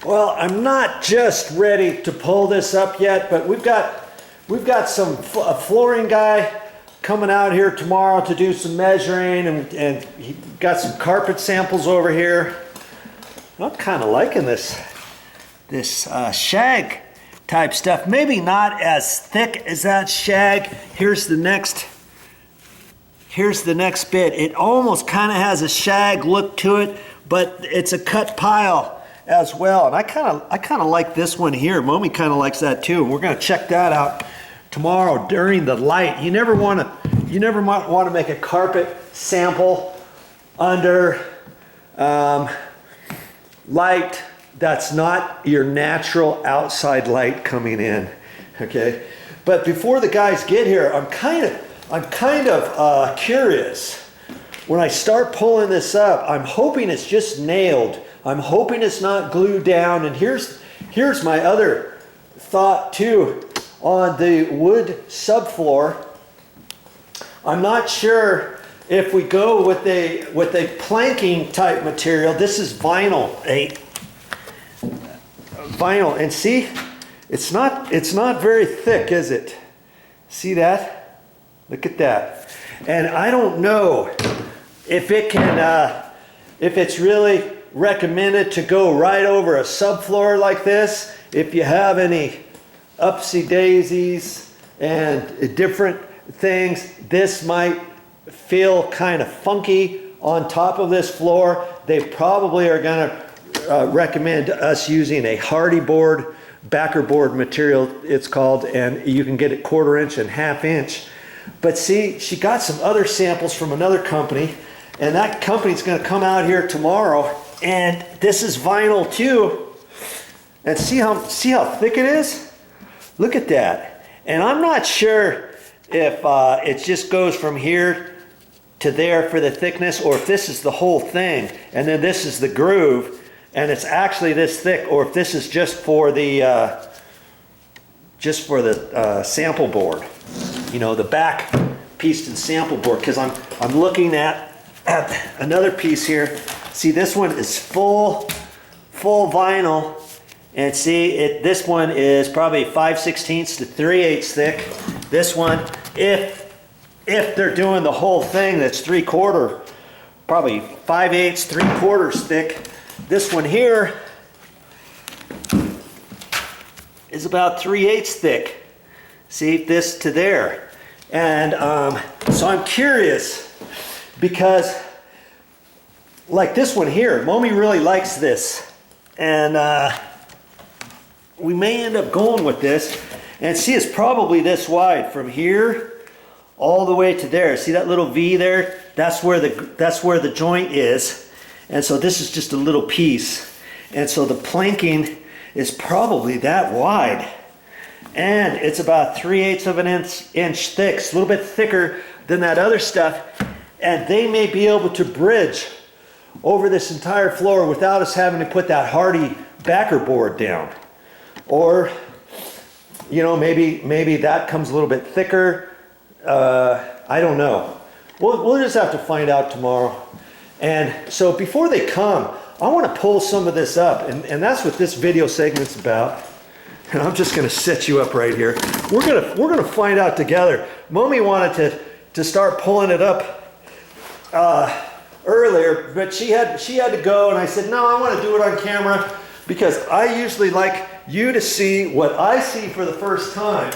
Well, I'm not just ready to pull this up yet, but we've got some a flooring guy coming out here tomorrow to do some measuring, and he got some carpet samples over here. I'm kind of liking this shag type stuff. Maybe not as thick as that shag. Here's the next bit. It almost kind of has a shag look to it, but it's a cut pile as well. And I kind of like this one here. Mommy kind of likes that too. We're going to check that out tomorrow during the light. You never want to make a carpet sample under light that's not your natural outside light coming in. Okay, but before the guys get here, I'm kind of curious. When I start pulling this up, I'm hoping it's just nailed. I'm hoping it's not glued down. And here's my other thought too on the wood subfloor. I'm not sure if we go with a planking type material. This is vinyl, vinyl, and see, it's not very thick, is it? See that? Look at that. And I don't know if it can, if it's really recommended to go right over a subfloor like this. If you have any upsy daisies and different things, this might feel kind of funky on top of this floor. They probably are going to recommend us using a hardy board, backer board material it's called, and you can get it 1/4 inch and 1/2 inch. But see, she got some other samples from another company, and that company's going to come out here tomorrow, and this is vinyl too. And see how thick it is? Look at that. And I'm not sure if it just goes from here to there for the thickness, or if this is the whole thing and then this is the groove and it's actually this thick, or if this is just for the sample board, you know, the back piece to the sample board. Because I'm looking at another piece here. See, this one is full vinyl, and see this one is probably 5/16 to 3/8 thick. This one, if they're doing the whole thing, that's 3/4, probably 5/8, 3/4 thick. This one here is about 3/8 thick. See, this to there. And so I'm curious, because like this one here, Mommy really likes this, and we may end up going with this. And see, it's probably this wide from here all the way to there. See that little V there? That's where the joint is. And so this is just a little piece. And so the planking is probably that wide. And it's about 3/8 of an inch thick. It's a little bit thicker than that other stuff. And they may be able to bridge over this entire floor without us having to put that hardy backer board down. Or, you know, maybe that comes a little bit thicker. I don't know. We'll just have to find out tomorrow. And so before they come, I want to pull some of this up, and that's what this video segment's about. And I'm just going to set you up right here. We're gonna find out together. Mommy wanted to start pulling it up earlier, but she had to go, and I said, no, I want to do it on camera because I usually like you to see what I see for the first time.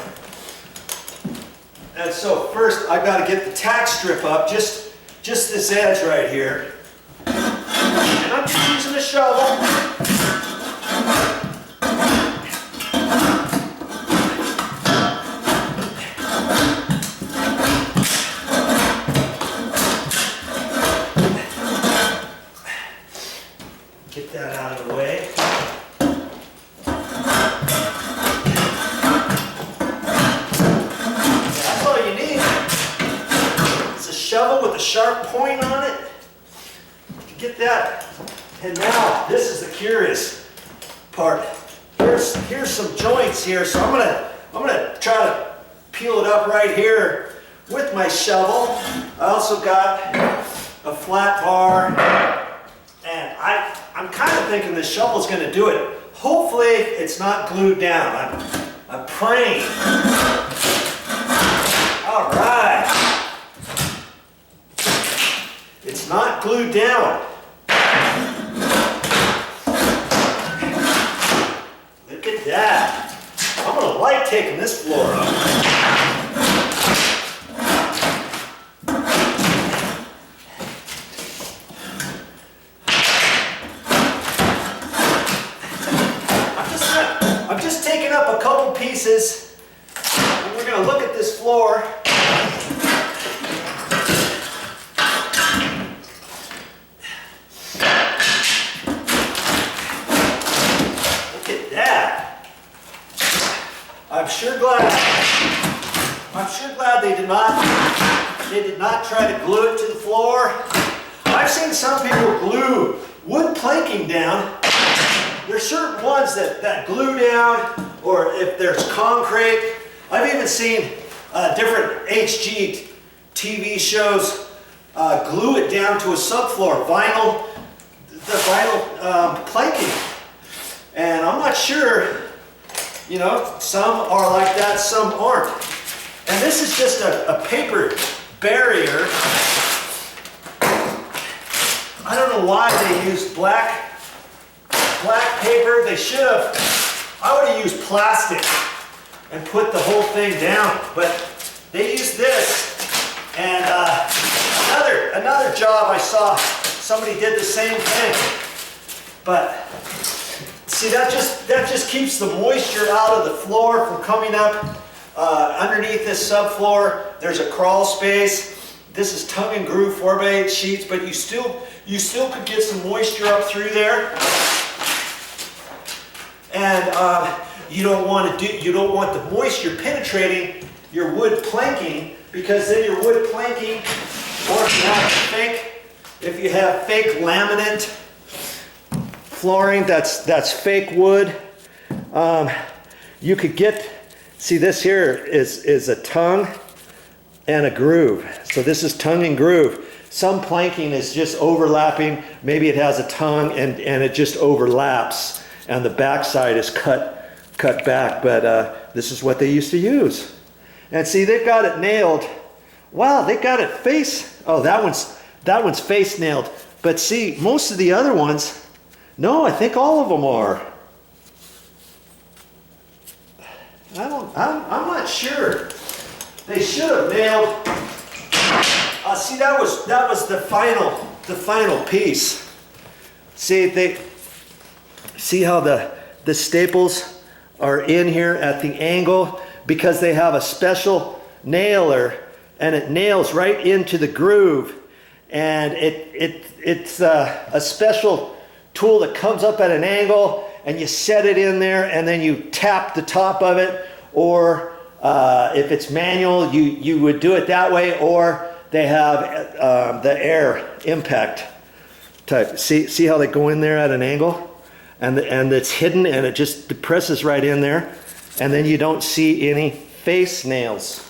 And so first I've got to get the tack strip up, just this edge right here. And I'm just using a shovel. Get that out of the way. That's all you need. It's a shovel with a sharp point on it. Get that. And now this is the curious part. Here's some joints here, so I'm gonna try to peel it up right here with my shovel. I also got a flat bar, and I'm kind of thinking this shovel's gonna do it hopefully it's not glued down. I'm praying. All right. It's not glued down. Look at that. I'm gonna like taking this floor up. I'm just taking up a couple pieces, and we're gonna look at this floor. I'm sure glad they did not try to glue it to the floor. I've seen some people glue wood planking down. There's certain ones that glue down, or if there's concrete. I've even seen different HG TV shows glue it down to a subfloor, the vinyl planking. And I'm not sure. You know, some are like that, some aren't. And this is just a paper barrier. I don't know why they used black paper. They should have. I would have used plastic and put the whole thing down. But they used this. And another job I saw, somebody did the same thing. But see, that just keeps the moisture out of the floor from coming up underneath this subfloor. There's a crawl space. This is tongue and groove 4x8 sheets, but you still could get some moisture up through there. And you don't want the moisture penetrating your wood planking, because then your wood planking, or if you have fake laminate flooring that's fake wood, you could get, see, this here is a tongue and a groove. So this is tongue and groove. Some planking is just overlapping. Maybe it has a tongue and it just overlaps and the backside is cut back, but this is what they used to use. And see, they've got it nailed. Wow, they got it face, oh, that one's face nailed. But see, most of the other ones, no, I think all of them are. I'm not sure. They should have nailed. See, that was the final piece. See how the staples are in here at the angle, because they have a special nailer and it nails right into the groove, and it's a special tool that comes up at an angle, and you set it in there and then you tap the top of it, or if it's manual you would do it that way, or they have the air impact type. See how they go in there at an angle, and it's hidden and it just depresses right in there, and then you don't see any face nails.